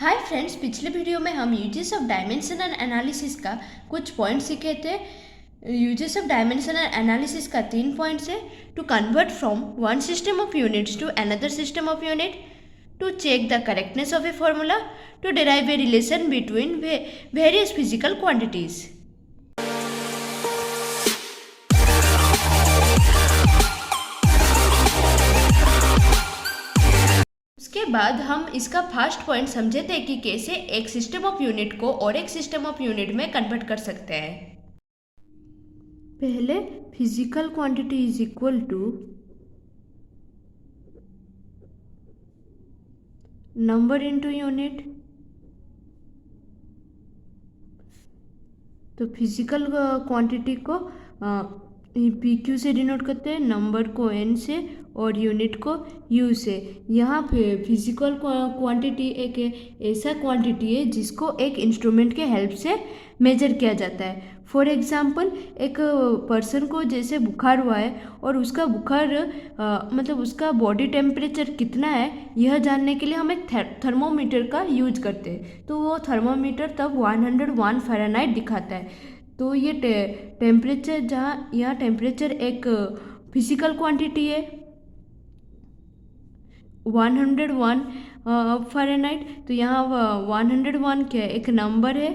Hi friends, पिछले video में हम यूजेस ऑफ डायमेंशनल एनालिसिस का कुछ पॉइंट सीखे थे। यूजेस ऑफ डायमेंशनल एनालिसिस का 3 पॉइंट्स है। To convert from one system of units to another system of unit, to check the correctness of a formula, to derive a relation between various physical quantities. उसके बाद हम इसका first point समझे थे कि कैसे एक सिस्टम ऑफ यूनिट को और एक सिस्टम ऑफ यूनिट में कन्वर्ट कर सकते हैं। पहले physical quantity is equal to number into unit. तो फिजिकल क्वांटिटी को पी क्यू से डिनोट करते हैं, नंबर को एन से और यूनिट को यू से। यहाँ पे फिजिकल क्वांटिटी एक ऐसा क्वांटिटी है जिसको एक इंस्ट्रूमेंट के हेल्प से मेजर किया जाता है। फॉर एग्जांपल, एक पर्सन को जैसे बुखार हुआ है और उसका बुखार मतलब उसका बॉडी टेम्परेचर कितना है यह जानने के लिए हम एक थर्मोमीटर का यूज करते हैं। तो वो थर्मोमीटर तब 101 फ़ारेनहाइट दिखाता है। तो ये टेम्परेचर, जहाँ यहाँ टेम्परेचर एक फिजिकल क्वांटिटी है 101 फ़ारेनहाइट। तो यहाँ 101 क्या है, एक नंबर है,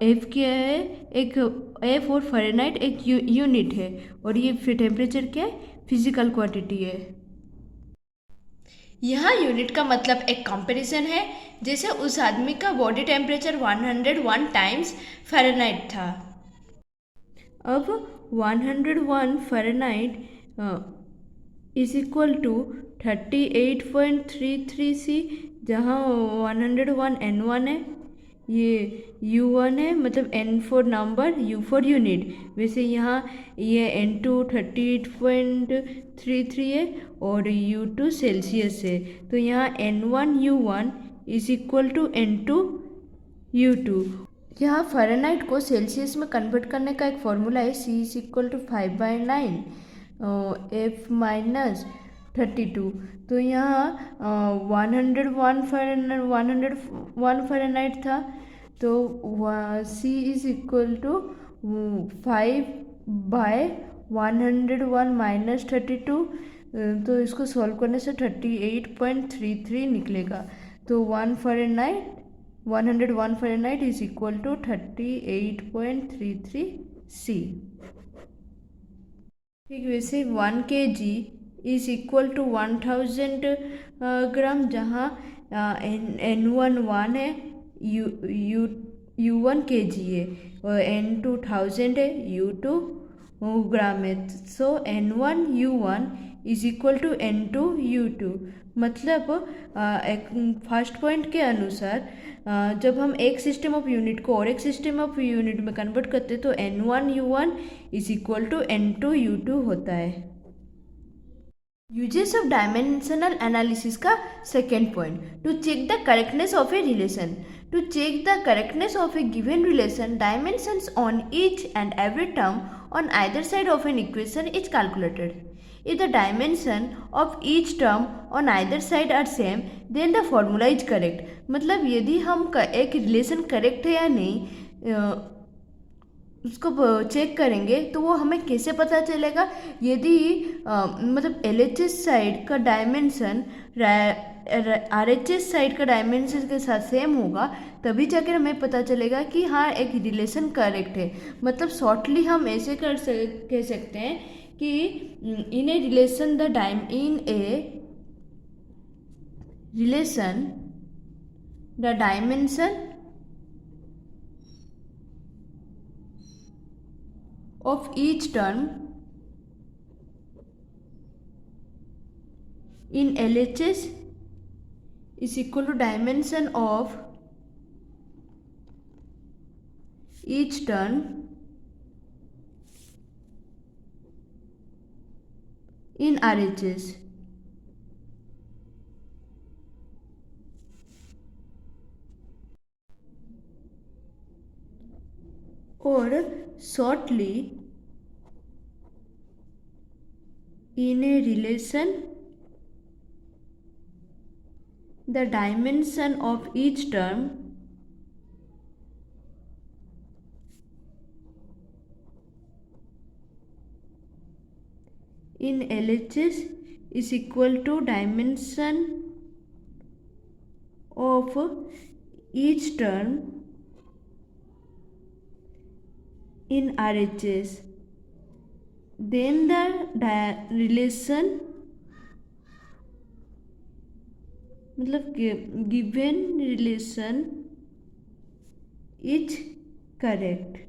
एफ क्या है, एक एफ, और फ़ारेनहाइट एक यूनिट है, और ये फिर टेम्परेचर क्या है, फिजिकल क्वांटिटी है। यहाँ यूनिट का मतलब एक कंपैरिजन है। जैसे उस आदमी का बॉडी टेम्परेचर 101 टाइम्स फ़ारेनहाइट था। अब 101 फ़ारेनहाइट इज इक्वल टू 38.33 सी, जहाँ 101 N1 है, ये U1 है, मतलब N for number, U for unit. वैसे यहाँ ये N2 38.33 है और U2 सेल्सियस है। तो यहाँ N1 U1 is equal to N2 U2। यहाँ फ़ारेनहाइट को सेल्सियस में कन्वर्ट करने का एक फॉर्मूला है, C is equal to 5/9 F minus 32। तो यहाँ 101 फ़ारेनहाइट था, तो C is equal to 5/101 minus 32। तो इसको सॉल्व करने से 38.33 निकलेगा। तो 101 Fahrenheit is equal to 38.33 C। ठीक वैसे 1 kg is equal to 1000 gram, जहाँ N1 1 है, U1 kg है, और N2 1000 है, U2 ग्राम है। So N1 U1 is equal to N2 U2। मतलब एक फर्स्ट पॉइंट के अनुसार जब हम एक सिस्टम ऑफ यूनिट को और एक सिस्टम ऑफ यूनिट में कन्वर्ट करते हैं तो N1 U1 is equal to N2 U2 होता है। यूजेस ऑफ डायमेंशनल एनालिसिस का second point, to check the correctness of a relation. To check the correctness of a given relation, dimensions on each and every term on either side of an equation is calculated. If the dimension of each term on either side are same, then the formula is correct. मतलब यदि हम एक relation correct है या नहीं उसको check करेंगे तो वो हमें कैसे पता चलेगा। यदि मतलब LHS साइड का डायमेंशन RHS साइड का डायमेंशन के साथ सेम होगा, तभी जाकर हमें पता चलेगा कि हाँ एक रिलेशन करेक्ट है। मतलब शॉर्टली हम ऐसे कह सकते हैं कि in a relation the dimension of each term in LHS is equal to dimension of each term in RHS. और shortly in a relation the dimension of each term in LHS is equal to dimension of each term in RHS. Then the relation मतलब given relation is correct.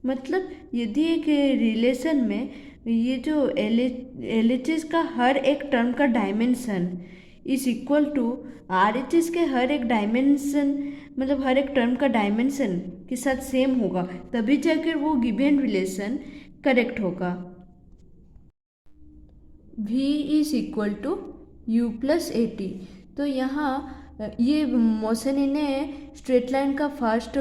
मतलब यदि एक relation में ये जो LHS का हर एक टर्म का dimension is equal to RHS के हर एक डायमेंशन मतलब हर एक टर्म का डायमेंशन के साथ सेम होगा, तभी जाकर वो गिवन रिलेशन करेक्ट होगा. V is equal to U plus AT. तो यहाँ ये मोशन इन स्ट्रेट लाइन का फर्स्ट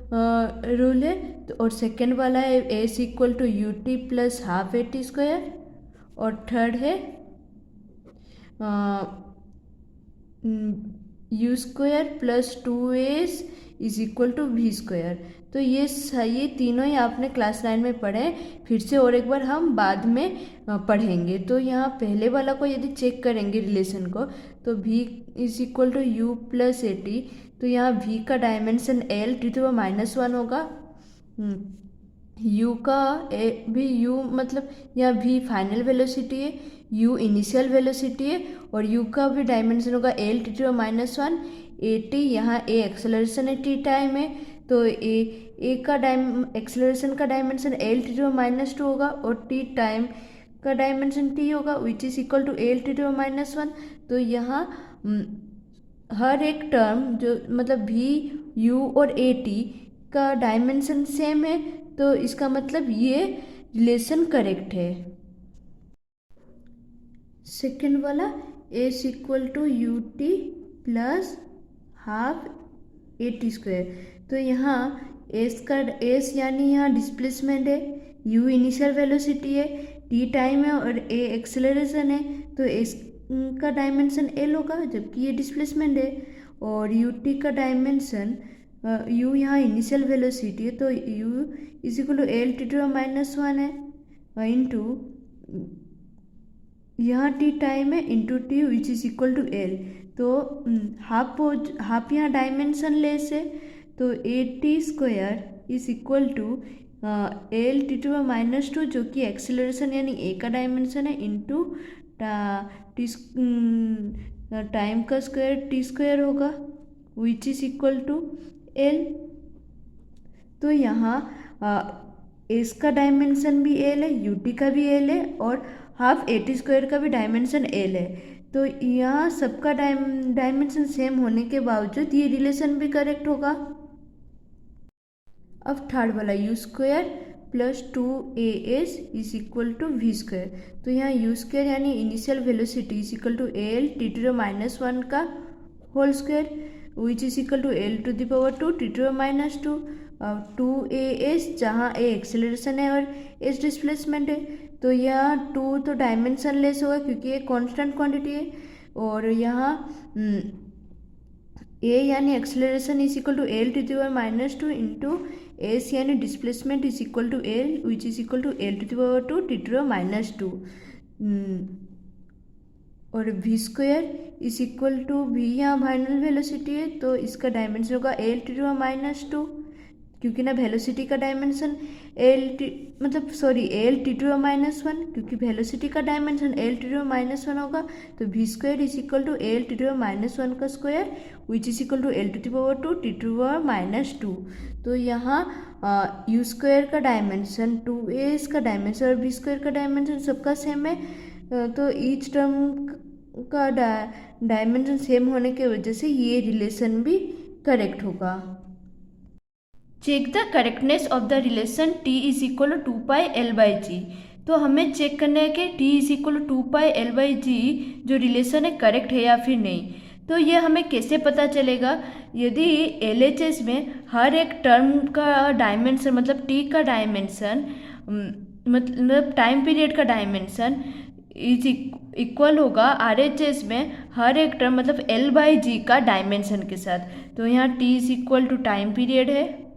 रूल है, तो और सेकेंड वाला है A is equal to UT plus half AT square, और थर्ड है U square plus 2AS is equal to V square. तो ये तीनों ही आपने क्लास 9 में पढ़े, फिर से और एक बार हम बाद में पढ़ेंगे. तो यहाँ पहले वाला को यदि चेक करेंगे रिलेशन को, तो V is equal to U plus AT. तो यहाँ V का डायमेंशन L⁻⁻1 होगा. U का भी U मतलब यहाँ V फाइनल वेलोसिटी है, U इनिशियल वेलोसिटी है, और U का भी डायमेंशन होगा L⁻⁻1. AT यहाँ A एक्सेलरेशन है, T टाइम है, तो A का एक्सेलरेशन का डायमेंशन L⁻⁻2 होगा, और T टाइम का डायमेंशन T होगा, which is equal to L⁻⁻1. तो यहाँ हर एक टर्म जो मतलब V, U और AT का डायमेंशन सेम है, तो इसका मतलब ये रिलेशन करेक्ट है. सेकेंड वाला A is equal to UT plus half AT square. तो यहाँ S यानी यहाँ डिस्प्लेसमेंट है, U इनिशियल वेलोसिटी है, T टाइम है, और A एक्सेलरेशन है, तो S का डायमेंशन L होगा, जबकि ये डिस्प्लेसमेंट है. और UT का डायमेंशन U यहाँ इनिशियल वेलोसिटी है, तो U is equal to L⁻⁻1 है इंटू यहाँ T टाइम है into T which is equal to L. तो हाफ यहाँ डायमेंशन लेस है, तो AT square is equal to L⁻⁻2 जो कि एक्सेलरेशन यानी A का डायमेंशन है इंटू टाइम का स्क्वायर T स्क्वायर होगा, which is equal to L. तो यहाँ S का डायमेंशन भी L है, UT का भी L है, और हाफ AT स्क्वायर का भी डायमेंशन L है. तो यहाँ सबका डायमेंशन सेम होने के बावजूद ये रिलेशन भी करेक्ट होगा. अब थर्ड वाला U square plus 2AS is equal to V square. तो यहाँ U स्क्वायर यानी initial velocity is equal to L⁻⁻1 का whole square, which is equal to L⁻2 T⁻². 2AS जहाँ A एक्सेलरेशन है और S डिस्प्लेसमेंट है, तो यह 2 तो डायमेंशन लेस होगा क्योंकि ये कांस्टेंट क्वांटिटी है, और यहाँ A यानी acceleration is equal to L⁻² into S यानी displacement is equal to L which is equal to L⁻2 T⁻². और V square is equal to V यहाँ फाइनल वेलोसिटी है, तो इसका डायमेंशन होगा L⁻², क्योंकि ना वेलोसिटी का डायमेंशन L⁻1 क्योंकि वेलोसिटी का डायमेंशन L⁻1 होगा, तो V square is equal to L⁻1 का square which is equal to L⁻2 T⁻². तो यहाँ U स्क्वायर का डायमेंशन 2AS का डायमेंशन और V स्क्वायर का डायमेंशन सबका सेम है, तो ईच टर्म का डायमेंशन सेम होने की वजह से ये रिलेशन भी करेक्ट होगा. Check the correctness of the relation T is equal to 2πL/G. तो हमें चेक करना है कि T is equal to 2πL/G जो रिलेशन है करेक्ट है या फिर नहीं. तो ये हमें कैसे पता चलेगा? यदि LHS में हर एक टर्म का डायमेंशन मतलब T का डायमेंशन मतलब टाइम पीरियड का डायमेंशन इक्वल होगा आर एच एस में हर एक टर्म मतलब एल बाई जी का डायमेंशन के साथ। तो यहाँ T is equal to time period है,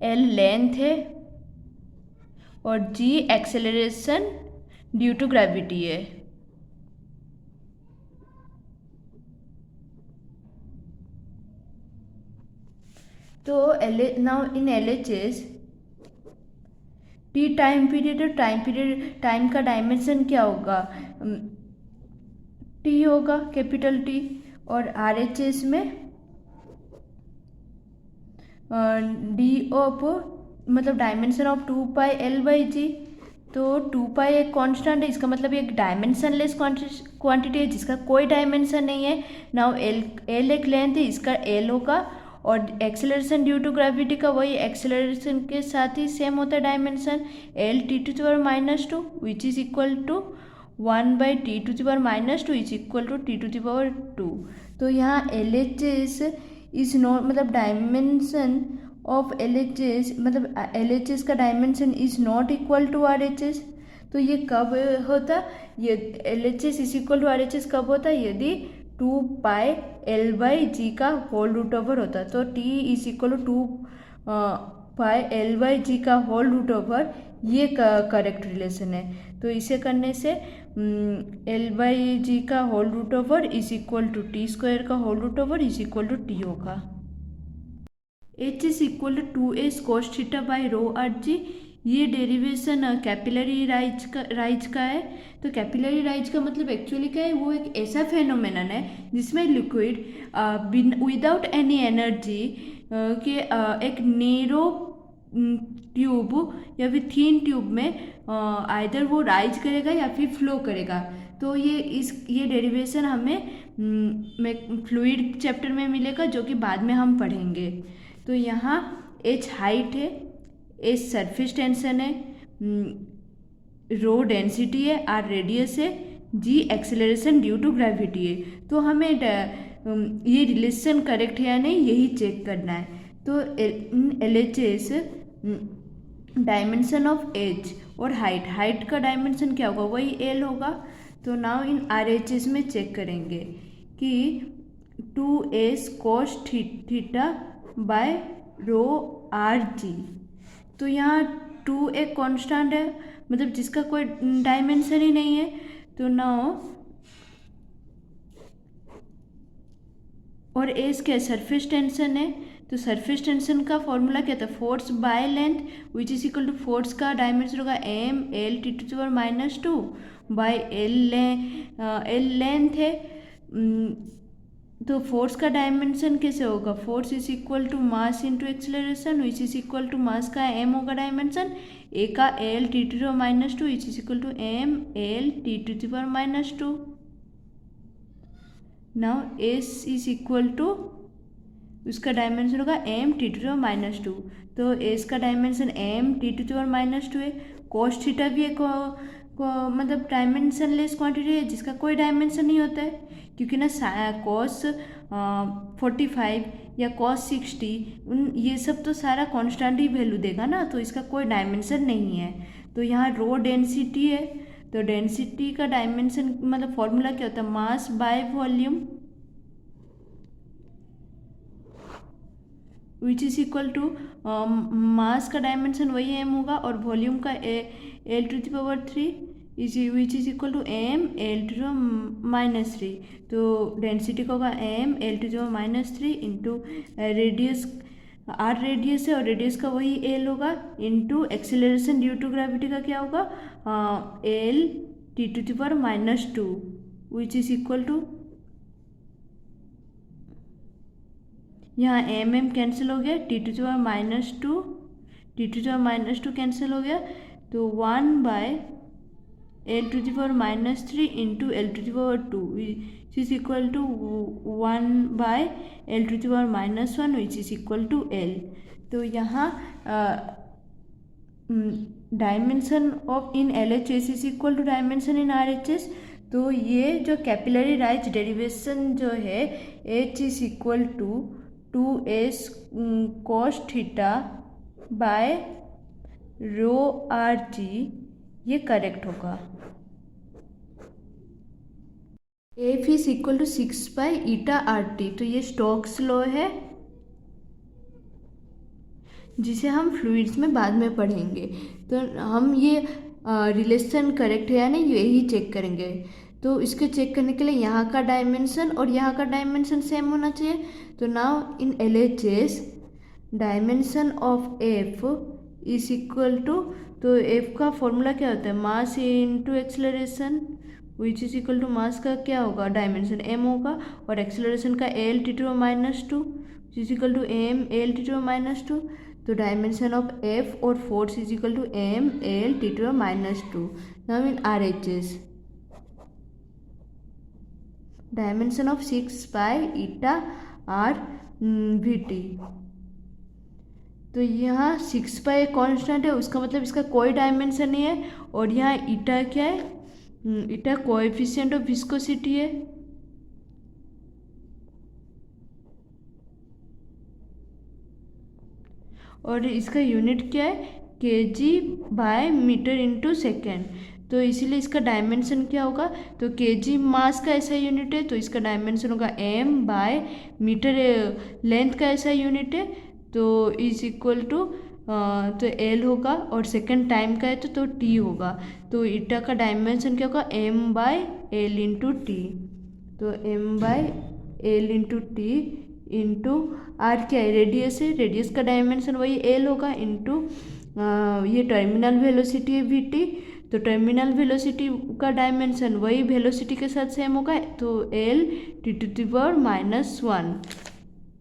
एल लेंथ है और G acceleration due to gravity है। तो now in L H S T time period और टाइम का डायमेंशन क्या होगा, टी होगा, कैपिटल टी। और आर एच एस में डी ऑफ मतलब डायमेंशन ऑफ 2πL/g। तो 2π एक कांस्टेंट है, इसका मतलब एक डायमेंशनलेस क्वांटिटी है जिसका कोई डायमेंशन नहीं है। नाउ एल एक लेंथ है, इसका एल होगा। और एक्सेलरेशन ड्यू टू ग्रेविटी का वही एक्सेलरेशन के साथ ही सेम होता है dimension, L T⁻², which is equal to 1/T⁻², is equal to T⁻²। तो यहाँ L H S is not मतलब dimension of L H S मतलब एल एच एस का dimension is not equal to R H S. तो ये कब होता, ये L H S is equal to R H S कब होता, यदि 2πL/g का होल रूट ओवर होता। तो t is equal to 2πL/g का होल रूट ओवर, ये करेक्ट रिलेशन है। तो इसे करने से L/g का whole root over is equal to T² का whole root over is equal to T होगा। H is equal to 2s cos theta by rho R G. ये डेरिवेशन कैपिलरी राइज का है। तो कैपिलरी राइज का मतलब actually क्या है, वो एक ऐसा फेनोमेनन है जिसमें लिक्विड विदाउट एनी एनर्जी के एक नेरो ट्यूब या फिर थीन ट्यूब में आइदर वो राइज करेगा या फिर फ्लो करेगा। तो ये डेरिवेशन हमें फ्लूइड चैप्टर में मिलेगा, जो कि बाद में हम पढ़ेंगे। तो यहाँ h हाइट है, h सरफेस टेंशन है, रो डेंसिटी है, r रेडियस है, g acceleration due to gravity है। तो हमें ये रिलेशन करेक्ट है या नहीं, यही चेक करना है। तो L H S dimension of H और हाइट का डायमेंशन क्या होगा, वही एल होगा। तो now in R H S में चेक करेंगे कि 2s cos theta by rho R G. तो यहाँ 2 एक कांस्टेंट है, मतलब जिसका कोई डायमेंशन ही नहीं है। तो नाउ और एस क्या सरफेस टेंशन है। तो सरफेस टेंशन का फॉर्मूला क्या था, force by length which is equal to force का डायमेंशन होगा mL T⁻² by L length है। तो फोर्स का डायमेंशन कैसे होगा, force is equal to mass into acceleration which is equal to mass का m होगा डायमेंशन, a का L T⁻² which is equal to mL T⁻²। Now s is equal to उसका dimension होगा m T⁻²। तो s का dimension m T⁻² है। cos theta भी एक मतलब डायमेंशनलेस क्वांटिटी है जिसका कोई डायमेंशन नहीं होता है, क्योंकि ना cos 45 या cos 60 ये सब तो सारा कांस्टेंट ही वैल्यू देगा ना, तो इसका कोई डायमेंशन नहीं है। तो यहाँ रो डेंसिटी है, तो डेंसिटी का डायमेंशन मतलब फॉर्मूला क्या होता है, mass by volume which is equal to mass का डायमेंशन वही m होगा और वॉल्यूम का L⁻³ which is equal to mL⁻³ तो डेंसिटी का होगा mL⁻³ into radius, r radius है और रेडियस का वही l होगा, into acceleration due to gravity का क्या होगा L⁻² which is equal to, यहाँ m कैंसिल हो गया, T⁻² कैंसिल हो गया। तो 1/L⁻³ into L⁻² which is equal to 1/L⁻1 which is equal to L। तो यहाँ dimension of in LHS is equal to dimension in RHS। तो ये जो कैपिलरी राइज डेरिवेशन जो है H is equal to 2s cos theta by rho R G ये correct होगा। F is equal to 6/η/RT, तो ये स्टोक्स लॉ है जिसे हम फ्लूइड्स में बाद में पढ़ेंगे। तो हम ये रिलेशन करेक्ट है या नहीं यही चेक करेंगे। तो इसके चेक करने के लिए यहाँ का डायमेंशन और यहाँ का डायमेंशन सेम होना चाहिए। तो now in LHS dimension of F is equal to, तो एफ का फॉर्मूला क्या होता है, mass into acceleration, which is equal to mass का क्या होगा, डायमेंशन m होगा, और एक्सेलरेशन का L(T²-2) which is equal to m L(T²-2). तो डायमेंशन ऑफ एफ और force is equal to m L(T²-2). Now in RHS dimension of 6/η/RVT, तो यहाँ 6 कांस्टेंट है, उसका मतलब इसका कोई डायमेंशन नहीं है। और यहाँ ईटा क्या है, ईटा कोएफिशिएंट ऑफ विस्कोसिटी है। और इसका यूनिट क्या है, kg/मीटर/सेकेंड। तो इसीलिए इसका डायमेंशन क्या होगा, तो kg मास का ऐसा यूनिट है, तो इसका डायमेंशन होगा m/मीटर लेंथ का ऐसा यूनिट है, तो इज इक्वल टू तो L होगा, और सेकेंड टाइम का है तो T होगा। तो ईटा का डायमेंशन क्या होगा, m/L/T। तो m/L/T इंटू आर क्या है, रेडियस है, रेडियस का डायमेंशन वही L होगा, इंटू ये टर्मिनल वेलोसिटी है VT, तो टर्मिनल वेलोसिटी का डायमेंशन वही वेलोसिटी के साथ सेम होगा, तो L(T⁻⁻1)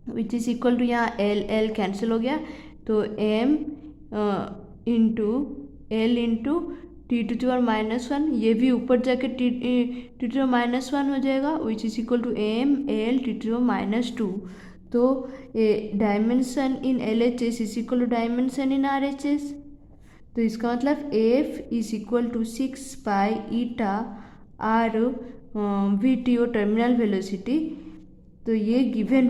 which is equal to, यहाँ L कैंसिल हो गया, तो m into L into T⁻⁻1, ये भी ऊपर जाके T⁻⁻1 हो जाएगा, which is equal to m L(T⁻2). तो dimension in LHS is equal to dimension in RHS। तो इसका मतलब F is equal to 6/η/RVT और टर्मिनल वेलोसिटी। तो ये गिवन